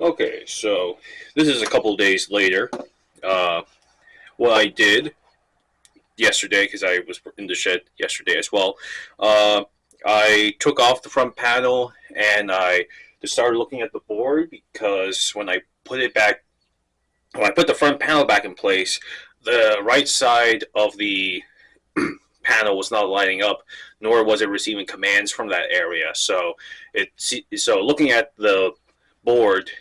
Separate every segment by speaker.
Speaker 1: Okay, so this is a couple days later. What I did yesterday, because I was in the shed yesterday as well, I took off the front panel and I just started looking at the board, because when I put the front panel back in place, the right side of the panel was not lighting up, nor was it receiving commands from that area. So looking at the board,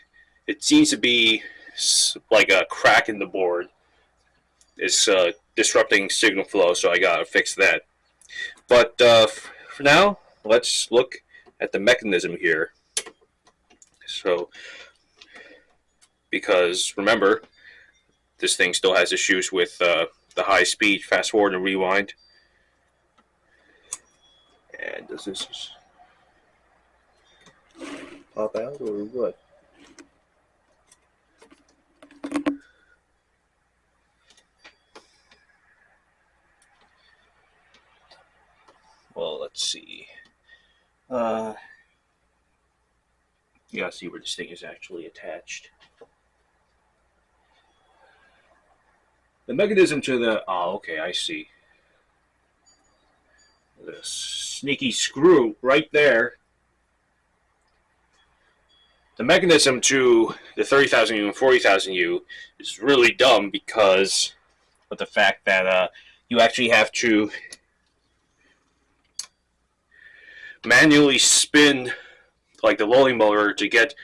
Speaker 1: it seems to be like a crack in the board. It's disrupting signal flow, so I gotta fix that. But for now, let's look at the mechanism here. So, because remember, this thing still has issues with the high speed fast forward and rewind. And does this pop out or what? Well, let's see. You gotta see where this thing is actually attached. The mechanism to the... Oh, okay, I see. The sneaky screw right there. The mechanism to the 30,000U and 40,000U is really dumb because of the fact that you actually have to manually spin like the rolling motor to get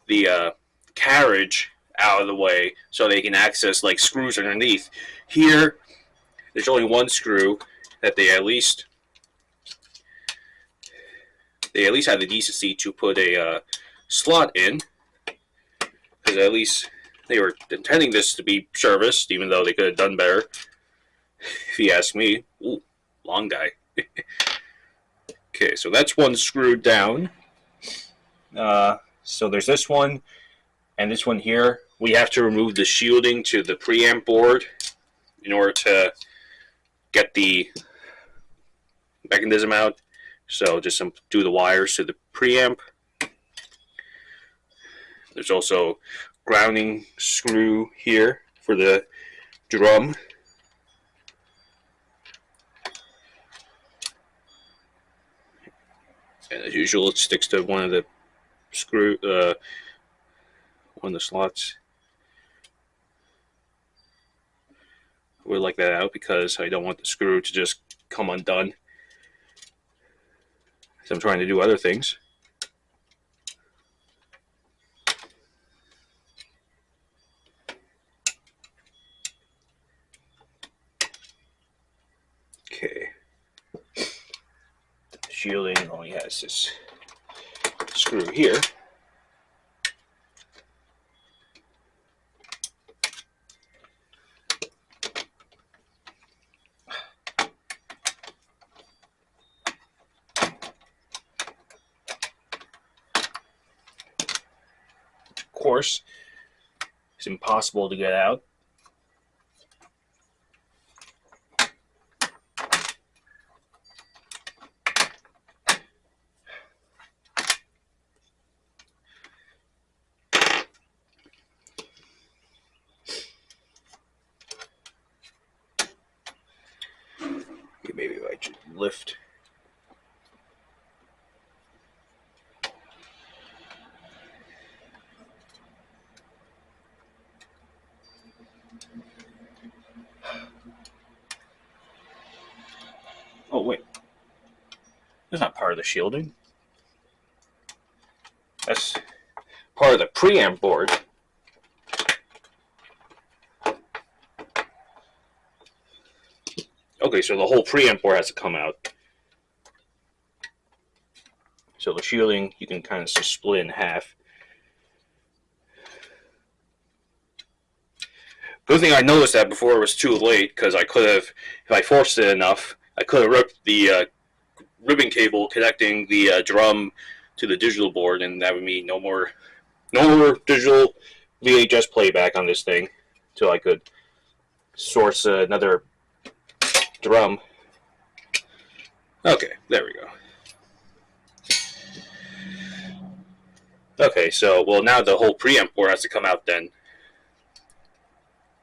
Speaker 1: the carriage out of the way so they can access like screws underneath. Here, there's only one screw that they at least had the decency to put a slot in, because at least they were intending this to be serviced, even though they could have done better, if you ask me. Ooh, long guy. Okay, so that's one screwed down. So there's this one, and this one here. We have to remove the shielding to the preamp board in order to get the mechanism out. So just do the wires to the preamp. There's also grounding screw here for the drum. And as usual, it sticks to one of the one of the slots. I would like that out because I don't want the screw to just come undone, so I'm trying to do other things. Okay. The shielding only has this screw here. Of course, it's impossible to get out. Maybe I should lift. Oh, wait. That's not part of the shielding. That's part of the preamp board. Okay, so the whole preamp board has to come out. So the shielding, you can kind of just split in half. Good thing I noticed that before it was too late, because I could have, if I forced it enough, I could have ripped the ribbon cable connecting the drum to the digital board, and that would mean no more digital VHS playback on this thing until I could source another drum. Okay, there we go. Okay, so, well, now the whole preamp board has to come out then.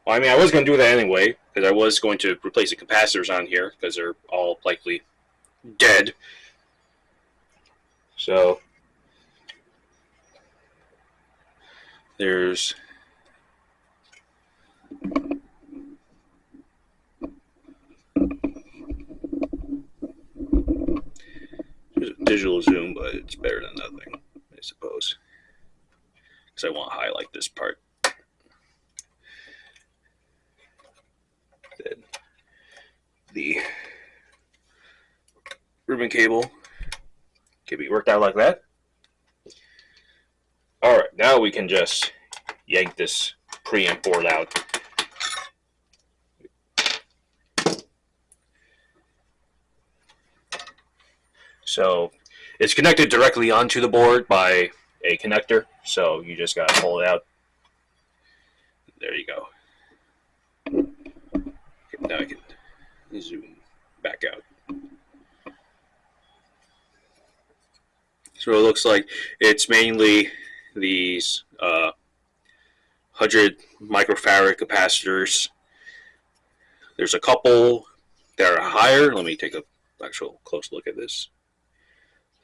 Speaker 1: Well, I mean, I was going to do that anyway, because I was going to replace the capacitors on here, because they're all likely dead. So, there's a digital zoom, but it's better than nothing, I suppose. Because I want to highlight this part. Then the ribbon cable can be worked out like that. Alright, now we can just yank this preamp board out. So it's connected directly onto the board by a connector, so you just gotta pull it out. There you go. Okay, now I can zoom back out. So it looks like it's mainly these 100 microfarad capacitors. There's a couple that are higher. Let me take a actual close look at this.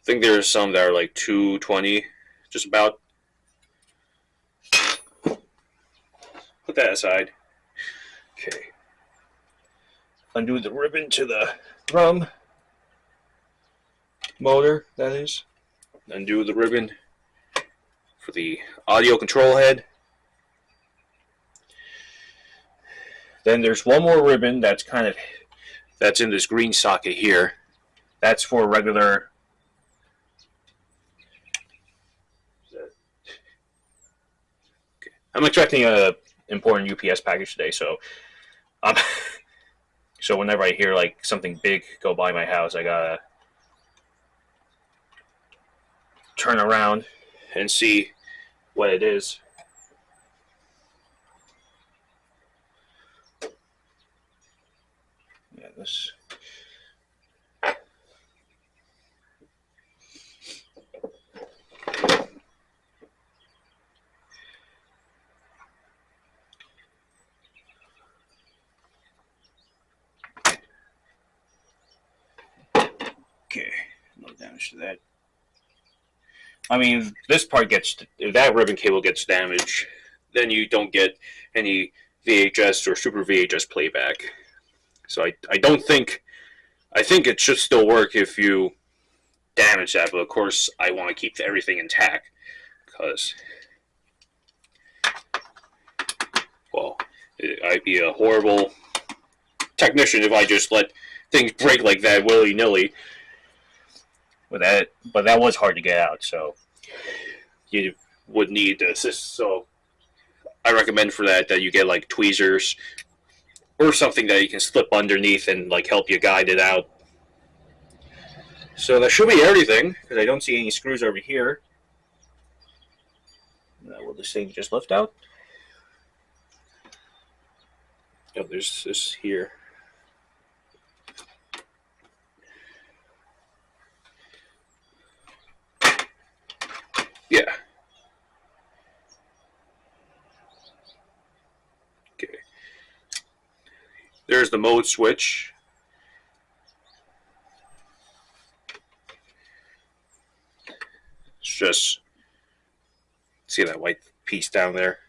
Speaker 1: I think there's some that are like 220, just about. Put that aside. Okay. Undo the ribbon to the drum motor, that is. Undo the ribbon for the audio control head. Then there's one more ribbon that's that's in this green socket here. That's for regular. Okay. I'm expecting a important UPS package today, so so whenever I hear like something big go by my house, I gotta turn around and see what it is. Yeah, this. Okay, no damage to that. I mean, this part gets, if that ribbon cable gets damaged, then you don't get any VHS or Super VHS playback. So I don't think, I think it should still work if you damage that, but of course I want to keep everything intact, because, well, I'd be a horrible technician if I just let things break like that willy-nilly. But that was hard to get out, so you would need to assist. So I recommend for that you get like tweezers or something that you can slip underneath and like help you guide it out. So that should be everything, because I don't see any screws over here. Now, will this thing just lift out? Oh, there's this here. Yeah. Okay. There's the mode switch. It's just, see that white piece down there?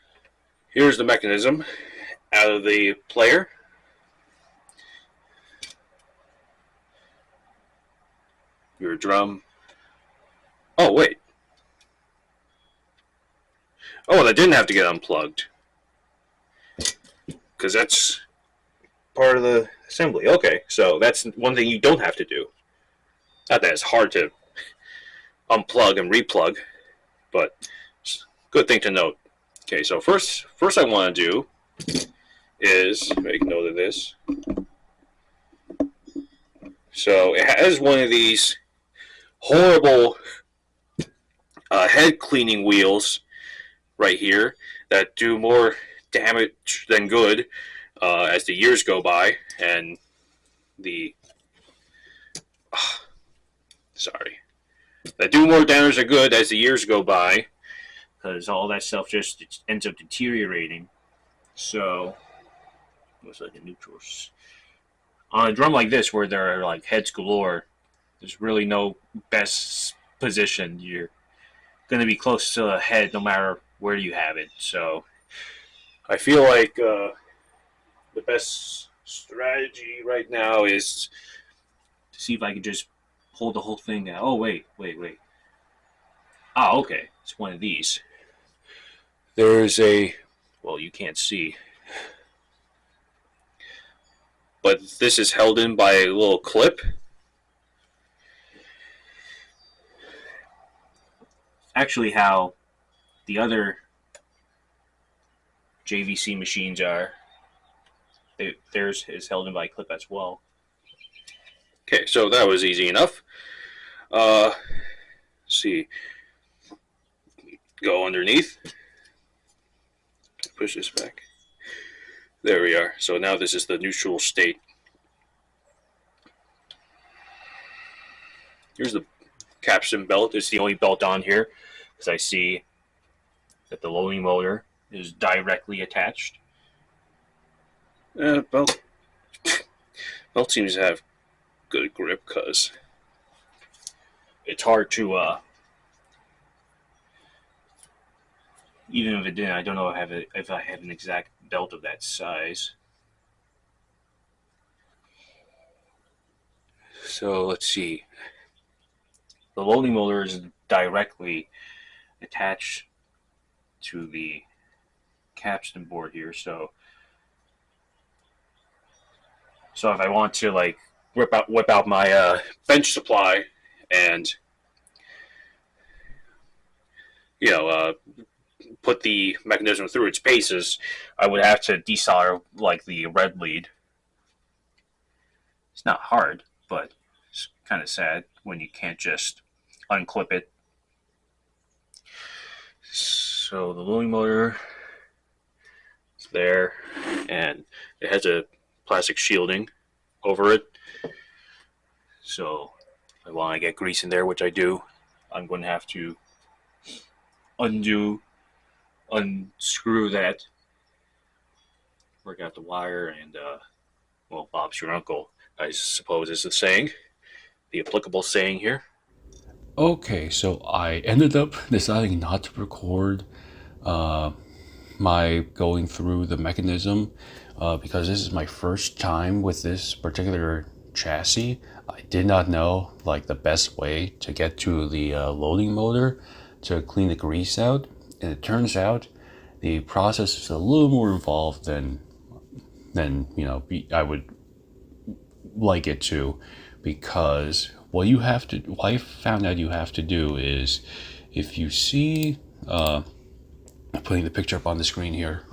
Speaker 1: Here's the mechanism out of the player. Your drum. Oh, wait. Oh, that didn't have to get unplugged, because that's part of the assembly. Okay, so that's one thing you don't have to do. Not that it's hard to unplug and replug, but it's a good thing to note. Okay, so first I want to do is make note of this. So it has one of these horrible head cleaning wheels right here that do more damage than good as the years go by, and that do more damage than good as the years go by, because all that stuff just ends up deteriorating. So, looks like a neutral. On a drum like this, where there are like heads galore, there's really no best position. You're going to be close to the head no matter where you have it. So, I feel like the best strategy right now is to see if I can just pull the whole thing down. Oh, wait. Oh, okay. It's one of these. There's a, well, you can't see, but this is held in by a little clip. Actually, how the other JVC machines are, theirs is held in by a clip as well. Okay, so that was easy enough. Let's see. Go underneath. Push this back. There we are. So now this is the neutral state. Here's the capstan belt. It's the only belt on here because I see that the loading motor is directly attached. Belt seems to have good grip because it's hard to even if it didn't, I don't know if I have an exact belt of that size. So let's see. The loading motor is directly attached to the capstan board here. So if I want to like whip out my bench supply and put the mechanism through its paces, I would have to desolder like the red lead. It's not hard, but it's kind of sad when you can't just unclip it. So the loading motor is there, and it has a plastic shielding over it. So if I want to get grease in there, which I do, I'm going to have to unscrew that, work out the wire, and well, Bob's your uncle, I suppose is the saying, the applicable saying here.
Speaker 2: Okay, so I ended up deciding not to record my going through the mechanism because this is my first time with this particular chassis. I did not know like the best way to get to the loading motor to clean the grease out, and it turns out the process is a little more involved than I would like it to, because what I found out you have to do is, if you see, I'm putting the picture up on the screen here,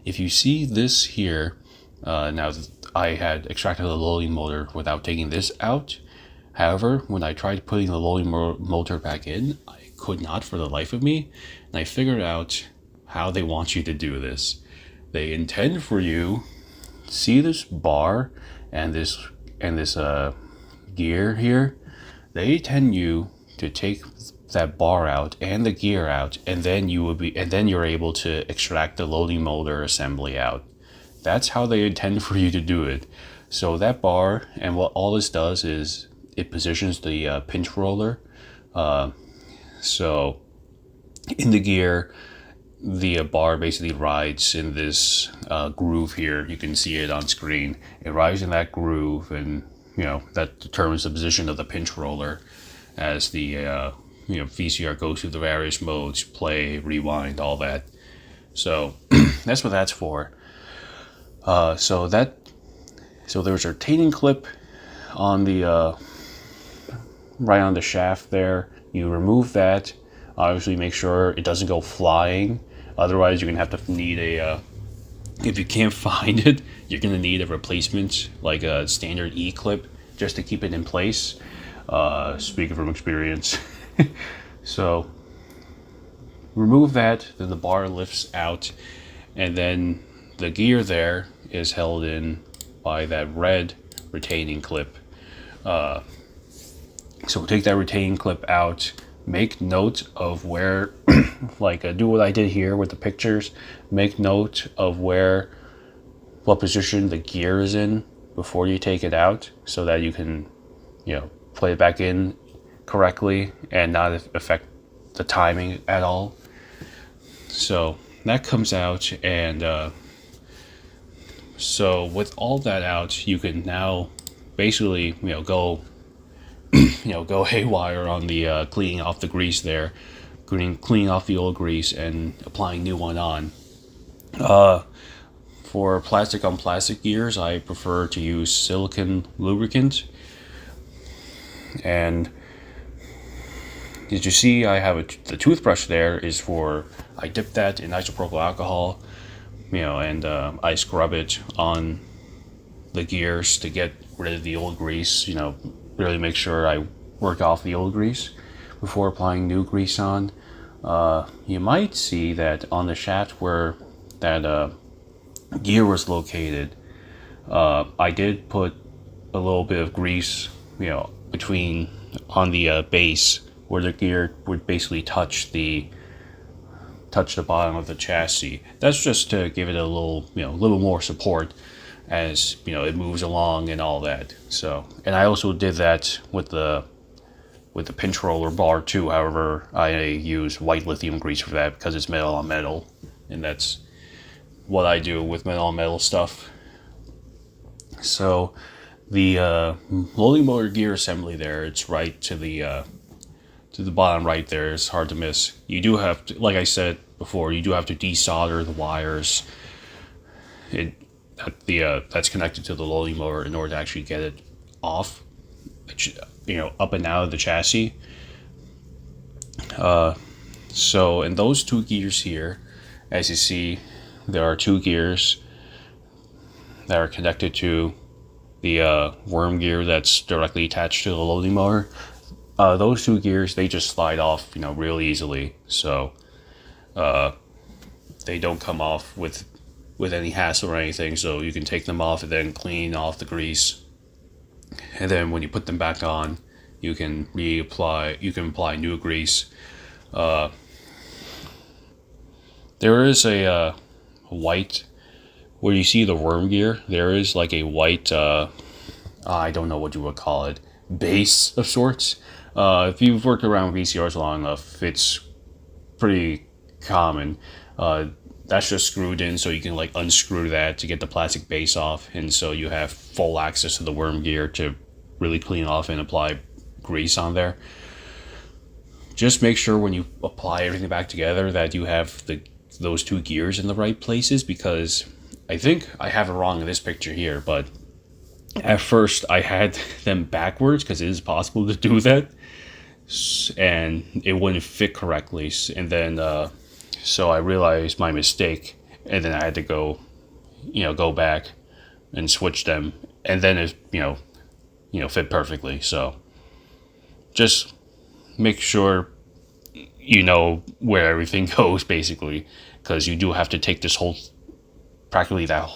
Speaker 2: if you see this here, now I had extracted the loading motor without taking this out. However, when I tried putting the loading motor back in, I could not for the life of me, and I figured out how they want you to do this. They intend for you, see this bar and this gear here, they intend you to take that bar out and the gear out, and then you're able to extract the loading motor assembly out. That's how they intend for you to do it. So that bar, and what all this does is it positions the pinch roller. So in the gear, the bar basically rides in this groove here. You can see it on screen. It rides in that groove, and that determines the position of the pinch roller as the VCR goes through the various modes: play, rewind, all that. So that's what that's for. So there's a retaining clip on the right on the shaft there. You remove that. Obviously, make sure it doesn't go flying. Otherwise, you're gonna have to need if you can't find it, you're gonna need a replacement, like a standard E-clip, just to keep it in place. Speaking from experience. So remove that, then the bar lifts out, and then the gear there is held in by that red retaining clip. So take that retaining clip out, make note of where like do what I did here with the pictures. Make note of what position the gear is in before you take it out, so that you can, put it back in correctly and not affect the timing at all. So that comes out, and so with all that out, you can now basically, go, go haywire on the cleaning off the grease there, cleaning off the old grease and applying new one on. For plastic on plastic gears, I prefer to use silicone lubricant. And as you see, I have the toothbrush there is for, I dip that in isopropyl alcohol, and I scrub it on the gears to get rid of the old grease, really make sure I work off the old grease before applying new grease on. You might see that on the shaft where that gear was located, I did put a little bit of grease, between on the base where the gear would basically touch the bottom of the chassis. That's just to give it a little more support as it moves along and all that. So, and I also did that with the pinch roller bar too. However, I use white lithium grease for that because it's metal on metal, and that's what I do with metal on metal stuff. So the loading motor gear assembly there, it's right to the bottom right there. It's hard to miss. You do have to, like I said before, you do have to desolder the wires that's connected to the loading motor in order to actually get it off, up and out of the chassis. So in those two gears here, as you see, there are two gears that are connected to the worm gear that's directly attached to the loading motor. Those two gears, they just slide off, real easily. So they don't come off with any hassle or anything. So you can take them off and then clean off the grease. And then when you put them back on, you can apply new grease. There is a white, where you see the worm gear, there is like a white, I don't know what you would call it, base of sorts. If you've worked around VCRs long enough, it's pretty common. That's just screwed in, so you can like unscrew that to get the plastic base off, and so you have full access to the worm gear to really clean off and apply grease on there. Just make sure when you apply everything back together that you have those two gears in the right places, because I think I have it wrong in this picture here, but at first I had them backwards because it is possible to do that, and it wouldn't fit correctly. And then so I realized my mistake, and then I had to go back and switch them, and then it fit perfectly. So just make sure you know where everything goes, basically, because you do have to take this whole, practically the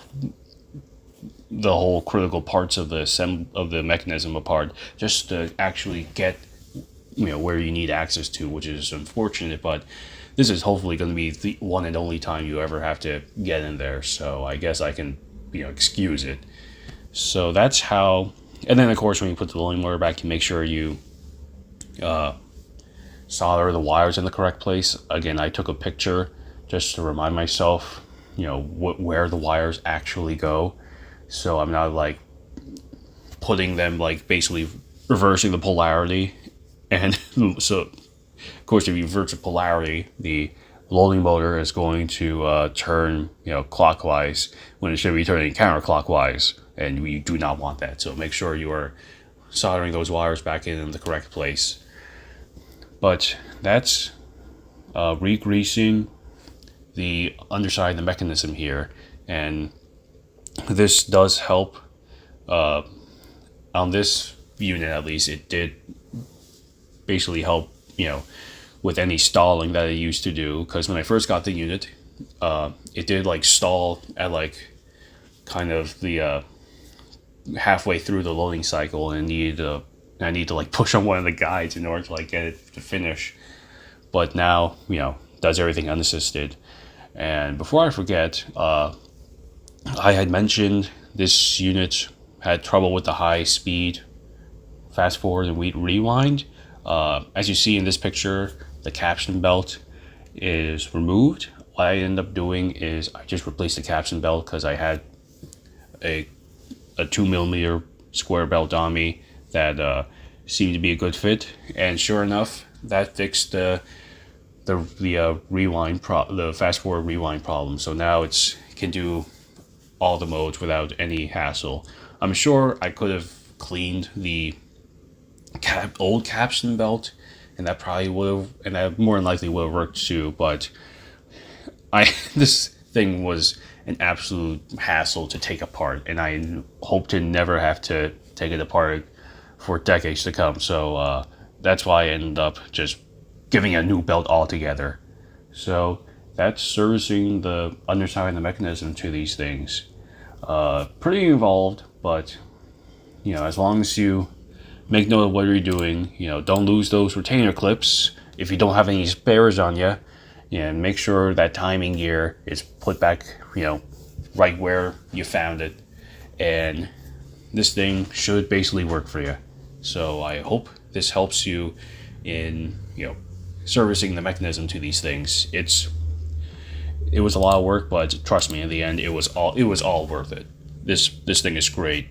Speaker 2: whole critical parts of the mechanism apart, just to actually get where you need access to, which is unfortunate, but this is hopefully going to be the one and only time you ever have to get in there, so I guess I can excuse it. So that's how. And then of course when you put the loading motor back, you make sure you solder the wires in the correct place. Again, I took a picture just to remind myself where the wires actually go, so I'm not like putting them like basically reversing the polarity. And so of course if you reverse the polarity, the loading motor is going to turn clockwise when it should be turning counterclockwise, and we do not want that. So make sure you are soldering those wires back in the correct place. But that's re-greasing the underside of the mechanism here, and this does help. On this unit at least, it did basically help with any stalling that it used to do, because when I first got the unit, it did like stall at like kind of the halfway through the loading cycle, and I need to like push on one of the guides in order to like get it to finish. But now does everything unassisted. And before I forget, I had mentioned this unit had trouble with the high speed fast forward and rewind. As you see in this picture, the capstan belt is removed. What I ended up doing is I just replaced the capstan belt because I had a 2mm square belt on me that seemed to be a good fit, and sure enough, that fixed the rewind the fast forward rewind problem. So now it can do all the modes without any hassle. I'm sure I could have cleaned the old capstan belt, and that probably would have, and that more than likely would have worked too. But this thing was an absolute hassle to take apart, and I hope to never have to take it apart for decades to come. So that's why I ended up just giving a new belt altogether. So that's servicing the underside of the mechanism to these things. Pretty involved, but as long as you make note of what you're doing, don't lose those retainer clips if you don't have any spares on you, and make sure that timing gear is put back, right where you found it, and this thing should basically work for you. So I hope this helps you in, servicing the mechanism to these things. It was a lot of work, but trust me, in the end, it was all worth it. This thing is great.